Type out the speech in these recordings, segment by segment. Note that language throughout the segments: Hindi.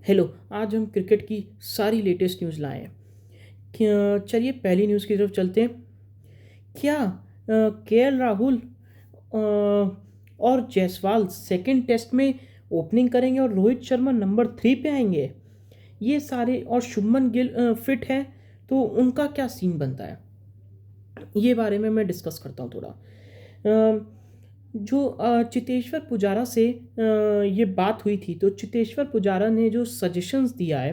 हेलो। आज हम क्रिकेट की सारी लेटेस्ट न्यूज़ लाए हैं। चलिए पहली न्यूज़ की तरफ चलते हैं। क्या केएल राहुल और जायसवाल सेकंड टेस्ट में ओपनिंग करेंगे और रोहित शर्मा नंबर 3 पे आएंगे? ये सारे और शुभमन गिल फिट है, तो उनका क्या सीन बनता है, ये बारे में मैं डिस्कस करता हूँ थोड़ा। जो चितेश्वर पुजारा से ये बात हुई थी, तो चितेश्वर पुजारा ने जो सजेशंस दिया है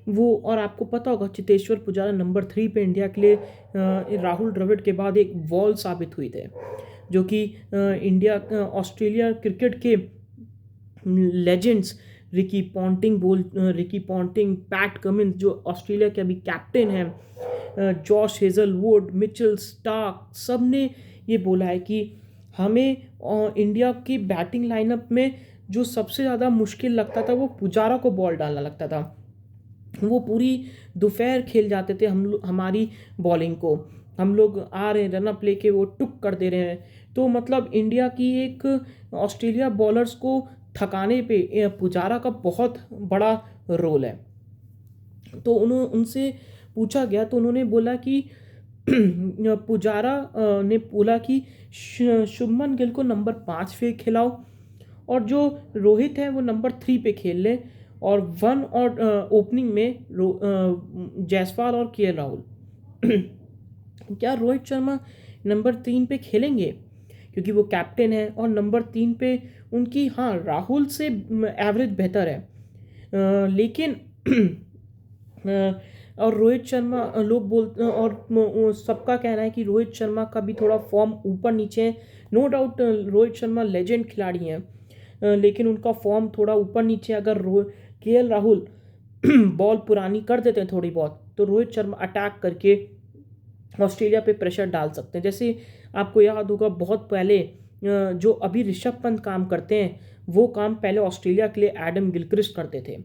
वो, और आपको पता होगा चितेश्वर पुजारा नंबर 3 पे इंडिया के लिए राहुल द्रविड़ के बाद एक वॉल साबित हुई थे, जो कि ऑस्ट्रेलिया क्रिकेट के legends Ricky Ponting, PAT Cummins जो ऑस्ट्रेलिया के अभी कैप्टन हैं, जॉश हेजलवुड, मिचेल स्टार्क, सब ने ये बोला है कि हमें इंडिया की बैटिंग लाइनअप में जो सबसे ज़्यादा मुश्किल लगता था वो पुजारा को बॉल डालना लगता था। वो पूरी दोपहर खेल जाते थे हमारी बॉलिंग को। हम लोग आ रहे हैं रन अप लेके, वो टुक कर दे रहे हैं। तो मतलब इंडिया की एक ऑस्ट्रेलिया बॉलर्स को थकाने पे पुजारा का बहुत बड़ा रोल है। तो उनसे पूछा गया तो उन्होंने बोला कि पुजारा ने बोला कि शुभमन गिल को नंबर 5 पे खिलाओ, और जो रोहित है वो नंबर 3 पे खेल ले, और वन और ओपनिंग में जायसवाल और केएल राहुल। क्या रोहित शर्मा नंबर 3 पे खेलेंगे? क्योंकि वो कैप्टन है, और नंबर 3 पे उनकी, हाँ, राहुल से एवरेज बेहतर है, लेकिन और रोहित शर्मा लोग बोलते, और सबका कहना है कि रोहित शर्मा का भी थोड़ा फॉर्म ऊपर नीचे है। No doubt Rohit Sharma legend खिलाड़ी हैं, लेकिन उनका फॉर्म थोड़ा ऊपर नीचे। अगर केएल राहुल बॉल पुरानी कर देते हैं थोड़ी बहुत, तो रोहित शर्मा अटैक करके ऑस्ट्रेलिया पे प्रेशर डाल सकते हैं। जैसे आपको याद होगा बहुत पहले जो अभी ऋषभ पंत काम करते हैं, वो काम पहले ऑस्ट्रेलिया के लिए एडम गिलक्रिस्ट करते थे।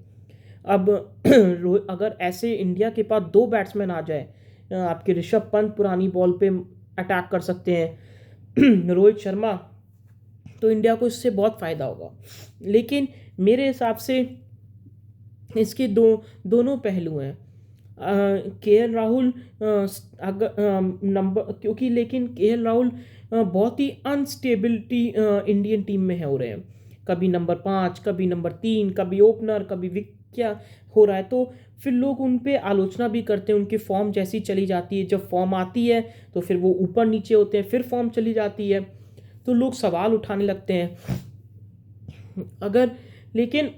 अब अगर ऐसे इंडिया के पास 2 बैट्समैन आ जाए, आपके ऋषभ पंत पुरानी बॉल पे अटैक कर सकते हैं, रोहित शर्मा, तो इंडिया को इससे बहुत फ़ायदा होगा। लेकिन मेरे हिसाब से इसके दोनों पहलू हैं। केएल राहुल अगर नंबर, क्योंकि लेकिन केएल राहुल बहुत ही अनस्टेबिलिटी इंडियन टीम में है हो रहे हैं। कभी नंबर 5, कभी नंबर 3, कभी ओपनर, कभी विक, क्या हो रहा है। तो फिर लोग उन पे आलोचना भी करते हैं, उनकी फॉर्म जैसी चली जाती है। जब फॉर्म आती है तो फिर वो ऊपर नीचे होते हैं, फिर फॉर्म चली जाती है, तो लोग सवाल उठाने लगते हैं। अगर, लेकिन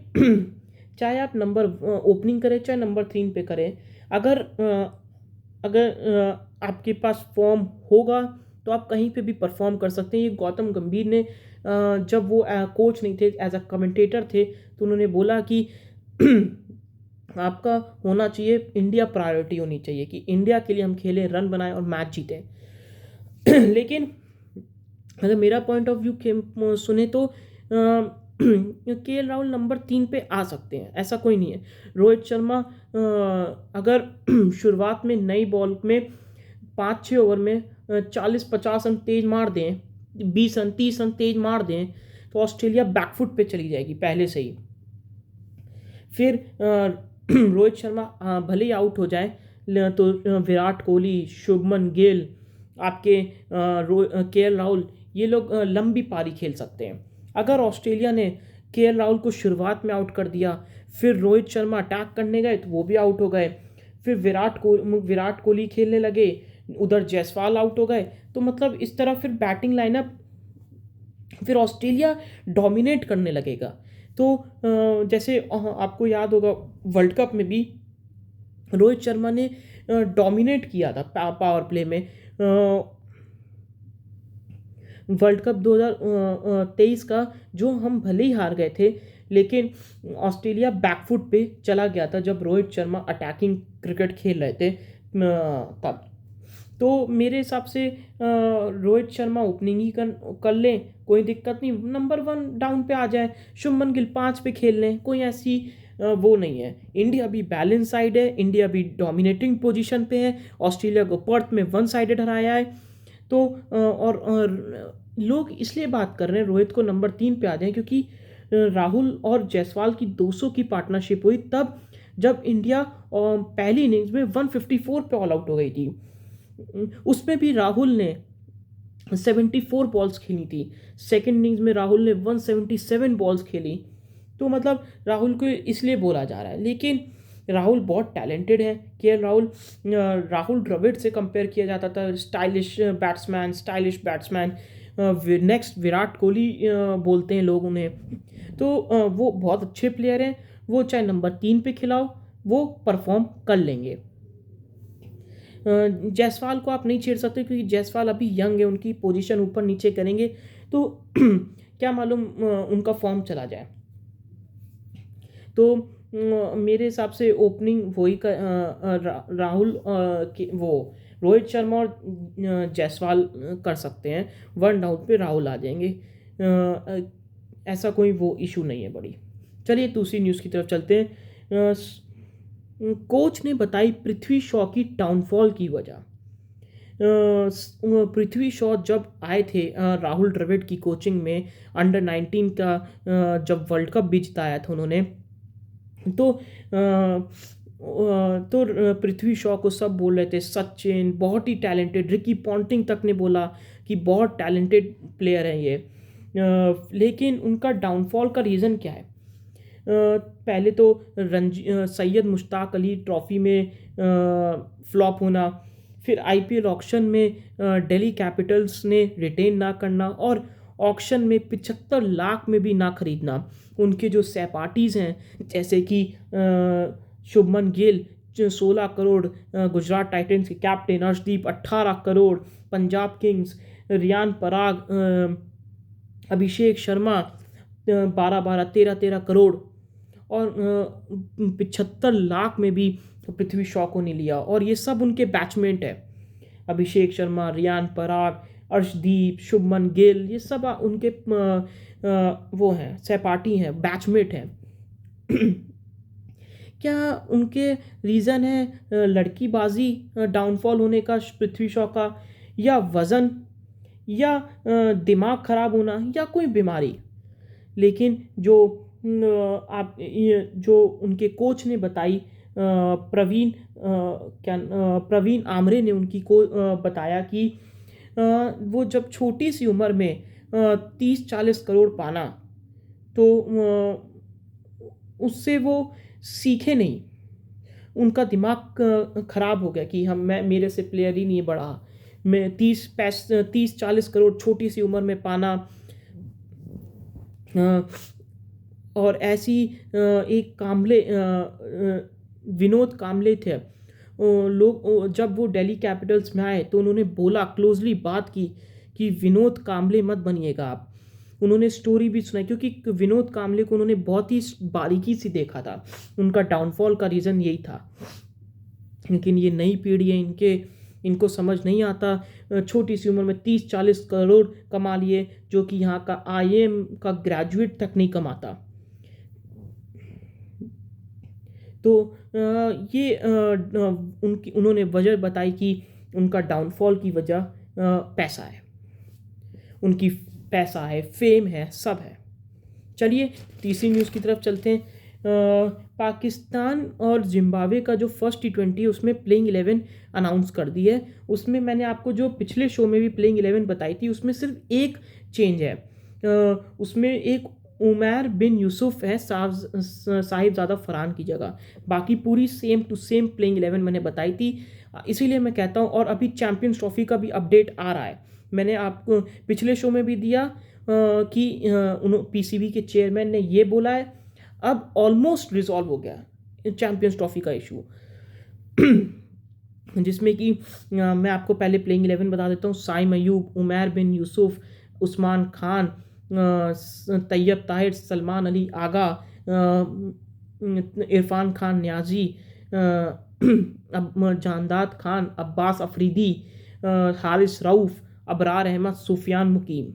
चाहे आप नंबर ओपनिंग करें चाहे नंबर 3 पे करें, अगर आपके पास फॉर्म होगा तो आप कहीं पे भी परफॉर्म कर सकते हैं। ये गौतम गंभीर ने जब वो कोच नहीं थे, एज अ कमेंटेटर थे, तो उन्होंने बोला कि आपका होना चाहिए, इंडिया प्रायोरिटी होनी चाहिए, कि इंडिया के लिए हम खेलें, रन बनाएं और मैच जीतें। लेकिन अगर मेरा पॉइंट ऑफ व्यू सुने तो केएल राहुल नंबर 3 पे आ सकते हैं, ऐसा कोई नहीं है। रोहित शर्मा अगर शुरुआत में नई बॉल में 5-6 ओवर में 40-50 रन तेज मार दें, 20 रन 30 रन तेज मार दें, तो ऑस्ट्रेलिया बैकफुट पे चली जाएगी पहले से ही। फिर रोहित शर्मा भले ही आउट हो जाए, तो विराट कोहली, शुभमन गिल, आपके केएल राहुल, ये लोग लंबी पारी खेल सकते हैं। अगर ऑस्ट्रेलिया ने केएल राहुल को शुरुआत में आउट कर दिया, फिर रोहित शर्मा अटैक करने गए तो वो भी आउट हो गए, फिर विराट कोहली खेलने लगे, उधर जायसवाल आउट हो गए, तो मतलब इस तरह फिर बैटिंग लाइनअप, फिर ऑस्ट्रेलिया डोमिनेट करने लगेगा। तो जैसे आपको याद होगा वर्ल्ड कप में भी रोहित शर्मा ने डोमिनेट किया था पावर प्ले में। वर्ल्ड कप 2023 का, जो हम भले ही हार गए थे, लेकिन ऑस्ट्रेलिया बैकफुट पे चला गया था जब रोहित शर्मा अटैकिंग क्रिकेट खेल रहे थे तब। तो मेरे हिसाब से रोहित शर्मा ओपनिंग ही कर लें, कोई दिक्कत नहीं। नंबर 1 डाउन पे आ जाए, शुभमन गिल 5 पे खेल लें, कोई ऐसी वो नहीं है। इंडिया भी बैलेंस साइड है, इंडिया भी डोमिनेटिंग पोजीशन पे है। ऑस्ट्रेलिया को पर्थ में 1 साइडेड हराया है। तो और लोग इसलिए बात कर रहे हैं रोहित को नंबर 3 पे आ जाए, क्योंकि राहुल और जायसवाल की 200 की पार्टनरशिप हुई तब, जब इंडिया पहली इनिंग्स में 154 पे ऑल आउट हो गई थी। उसमें भी राहुल ने 74 बॉल्स खेली थी। सेकेंड इनिंग्स में राहुल ने 177 बॉल्स खेली। तो मतलब राहुल को इसलिए बोला जा रहा है, लेकिन राहुल बहुत टैलेंटेड है। राहुल द्रविड़ से कंपेयर किया जाता था, stylish batsman, next Virat Kohli बोलते हैं लोग उन्हें। तो वो बहुत अच्छे प्लेयर हैं। वो चाहे नंबर 3 पे खिलाओ, वो परफॉर्म कर लेंगे। जायसवाल को आप नहीं छेड़ सकते क्योंकि जायसवाल अभी यंग है, उनकी पोजीशन ऊपर नीचे करेंगे तो क्या मालूम उनका फॉर्म चला जाए। तो मेरे हिसाब से ओपनिंग वही राहुल वो रोहित शर्मा और जायसवाल कर सकते हैं। वन डाउन पे राहुल आ जाएंगे। ऐसा कोई वो इशू नहीं है बड़ी। चलिए दूसरी न्यूज़ की तरफ चलते हैं। कोच ने बताई पृथ्वी शॉ की डाउनफॉल की वजह। पृथ्वी शॉ जब आए थे राहुल द्रविड़ की कोचिंग में, अंडर 19 का जब वर्ल्ड कप भी जिताया था उन्होंने, तो पृथ्वी शॉ को सब बोल रहे थे सचिन बहुत ही टैलेंटेड, रिकी पॉन्टिंग तक ने बोला कि बहुत टैलेंटेड प्लेयर हैं ये। लेकिन उनका डाउनफॉल का रीज़न क्या है? पहले तो सैयद मुश्ताक अली ट्रॉफी में फ्लॉप होना, फिर आईपीएल ऑक्शन में दिल्ली कैपिटल्स ने रिटेन ना करना और ऑक्शन में 75 लाख में भी ना खरीदना। उनके जो सहपाठीज़ हैं जैसे कि शुभमन गिल 16 करोड़, गुजरात टाइटंस के कैप्टन अर्शदीप 18 करोड़, पंजाब किंग्स रियान पराग, अभिषेक शर्मा 12-12, 13-13 करोड़, और 75 लाख में भी पृथ्वी शॉ को नहीं लिया। और ये सब उनके बैचमेट है, अभिषेक शर्मा, रियान पराग, अर्शदीप, शुभमन गिल, ये सब उनके वो हैं, सहपाठी हैं, बैचमेट हैं। क्या उनके रीज़न है लड़कीबाजी डाउनफॉल होने का पृथ्वी शॉ का, या वज़न, या दिमाग ख़राब होना, या कोई बीमारी? लेकिन जो जो उनके कोच ने बताई, प्रवीण आमरे ने उनकी को बताया कि वो जब छोटी सी उम्र में 30-40 करोड़ पाना, तो उससे वो सीखे नहीं, उनका दिमाग ख़राब हो गया कि मैं मेरे से प्लेयर ही नहीं बढ़ा। मैं 30-40 करोड़ छोटी सी उम्र में पाना। और ऐसी एक काम्बले, विनोद काम्बले थे, लोग जब वो दिल्ली कैपिटल्स में आए तो उन्होंने बोला, क्लोजली बात की कि विनोद काम्बले मत बनिएगा आप। उन्होंने स्टोरी भी सुनाई क्योंकि विनोद काम्बले को उन्होंने बहुत ही बारीकी से देखा था। उनका डाउनफॉल का रीज़न यही था। लेकिन ये नई पीढ़ी है, इनको समझ नहीं आता। छोटी सी उम्र में 30-40 करोड़ कमा लिए, जो कि यहाँ का आईएम का ग्रेजुएट तक नहीं कमाता। तो ये उन्होंने वजह बताई कि उनका डाउनफॉल की वजह पैसा है, उनकी पैसा है, फेम है, सब है। चलिए तीसरी न्यूज़ की तरफ चलते हैं। पाकिस्तान और जिम्बाब्वे का जो फर्स्ट T20 है उसमें प्लेइंग 11 अनाउंस कर दी है। उसमें मैंने आपको जो पिछले शो में भी प्लेइंग 11 बताई थी, उसमें सिर्फ एक चेंज है। उसमें एक उमैर बिन यूसुफ है साहिबजादा फरहान की जगह। बाकी पूरी सेम टू सेम प्लेइंग 11 मैंने बताई थी। इसीलिए मैं कहता हूँ, और अभी चैम्पियंस ट्रॉफी का भी अपडेट आ रहा है। मैंने आपको पिछले शो में भी दिया कि पीसीबी के चेयरमैन ने ये बोला है, अब ऑलमोस्ट रिजॉल्व हो गया चैम्पियंस ट्रॉफी का इशू। जिसमें कि मैं आपको पहले प्लेइंग 11 बता देता हूँ। साइम अयूब, उमैर बिन यूसुफ, उस्मान खान, तैयब ताहिर, सलमान अली आगा, इरफान खान न्याजी, जानदाद खान, अब्बास अफरीदी, हारिस रऊफ़, अबरार अहमद, सुफियान मुकीम।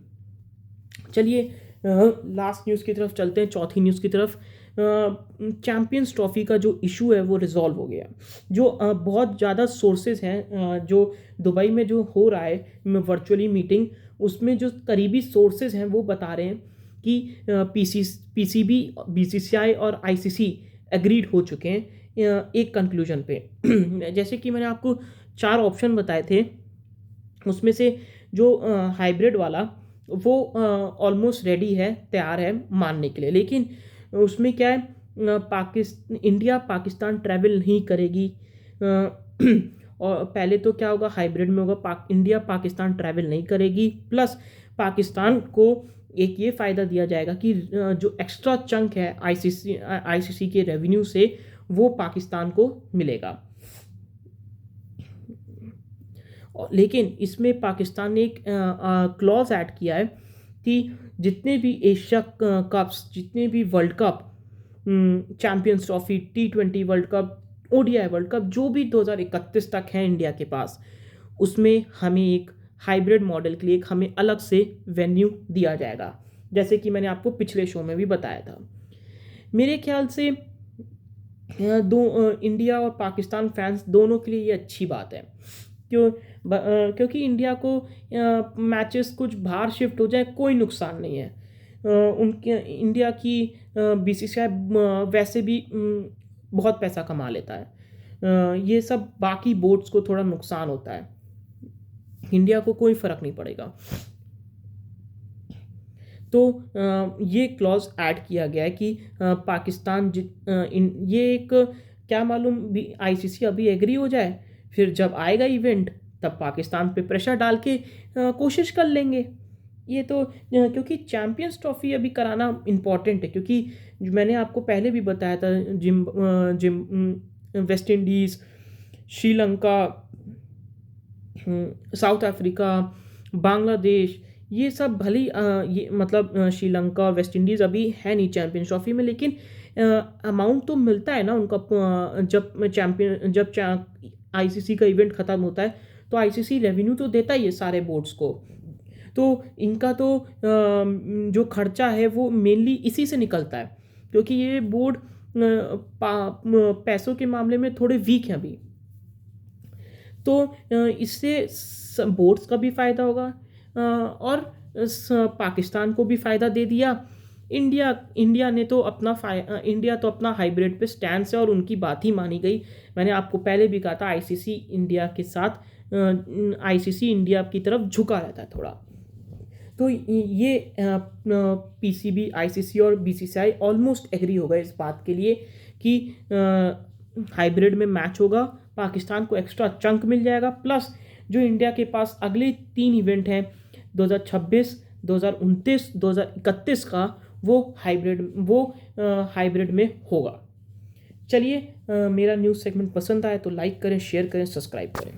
चलिए लास्ट न्यूज़ की तरफ चलते हैं, चौथी न्यूज़ की तरफ। चैम्पियंस ट्रॉफी का जो इशू है वो रिजॉल्व हो गया। जो बहुत ज़्यादा सोर्सेज हैं, जो दुबई में जो हो रहा है वर्चुअली मीटिंग, उसमें जो करीबी सोर्सेज हैं वो बता रहे हैं कि पीसीबी, बीसीसीआई और आईसीसी एग्रीड हो चुके हैं एक कंक्लूजन पे। जैसे कि मैंने आपको 4 ऑप्शन बताए थे, उसमें से जो हाइब्रिड वाला वो ऑलमोस्ट रेडी है, तैयार है मानने के लिए। लेकिन उसमें क्या है, इंडिया पाकिस्तान ट्रैवल नहीं करेगी। और पहले तो क्या होगा, हाइब्रिड में होगा इंडिया पाकिस्तान ट्रैवल नहीं करेगी, प्लस पाकिस्तान को एक ये फ़ायदा दिया जाएगा कि जो एक्स्ट्रा चंक है आईसीसी के रेवेन्यू से वो पाकिस्तान को मिलेगा। लेकिन इसमें पाकिस्तान ने एक क्लॉज ऐड किया है कि जितने भी एशिया कप्स, जितने भी world cup, champions trophy, T20 world cup, ODI world cup, जो भी 2031 तक है इंडिया के पास, उसमें हमें एक हाइब्रिड मॉडल के लिए एक हमें अलग से वेन्यू दिया जाएगा, जैसे कि मैंने आपको पिछले शो में भी बताया था। मेरे ख्याल से इंडिया और पाकिस्तान फैंस दोनों के लिए ये अच्छी बात है। क्योंकि इंडिया को मैचेस कुछ बाहर शिफ्ट हो जाए कोई नुकसान नहीं है। उनके इंडिया की बीसीसीआई वैसे भी बहुत पैसा कमा लेता है। ये सब बाकी बोर्ड्स को थोड़ा नुकसान होता है, इंडिया को कोई फ़र्क नहीं पड़ेगा। तो ये क्लॉज ऐड किया गया है कि पाकिस्तान ये एक, क्या मालूम भी आईसीसी अभी एग्री हो जाए, फिर जब आएगा इवेंट तब पाकिस्तान पे प्रेशर डाल के कोशिश कर लेंगे। ये तो क्योंकि चैंपियंस ट्रॉफी अभी कराना इम्पॉर्टेंट है, क्योंकि मैंने आपको पहले भी बताया था, West Indies, Sri Lanka, south Africa, Bangladesh, ये सब भले ये मतलब श्रीलंका और वेस्ट इंडीज़ अभी है नहीं चैंपियंस ट्रॉफी में, लेकिन अमाउंट तो मिलता है ना उनका। जब आईसीसी का इवेंट ख़त्म होता है तो आईसीसी रेवेन्यू तो देता ही है सारे बोर्ड्स को। तो इनका तो जो खर्चा है वो मेनली इसी से निकलता है, क्योंकि ये बोर्ड पैसों के मामले में थोड़े वीक हैं अभी। तो इससे बोर्ड्स का भी फ़ायदा होगा और पाकिस्तान को भी फ़ायदा दे दिया। इंडिया तो अपना हाइब्रिड पे स्टैंड है और उनकी बात ही मानी गई। मैंने आपको पहले भी कहा था, आईसीसी इंडिया के साथ, आईसीसी इंडिया की तरफ झुका रहता है थोड़ा। तो ये पीसीबी, आईसीसी और बीसीसीआई ऑलमोस्ट एग्री हो गए इस बात के लिए कि हाइब्रिड में मैच होगा, पाकिस्तान को एक्स्ट्रा चंक मिल जाएगा, प्लस जो इंडिया के पास अगले 3 इवेंट हैं 2026, 2029, 2031 का, वो हाइब्रिड में होगा। चलिए, मेरा न्यूज़ सेगमेंट पसंद आया तो लाइक करें, शेयर करें, सब्सक्राइब करें।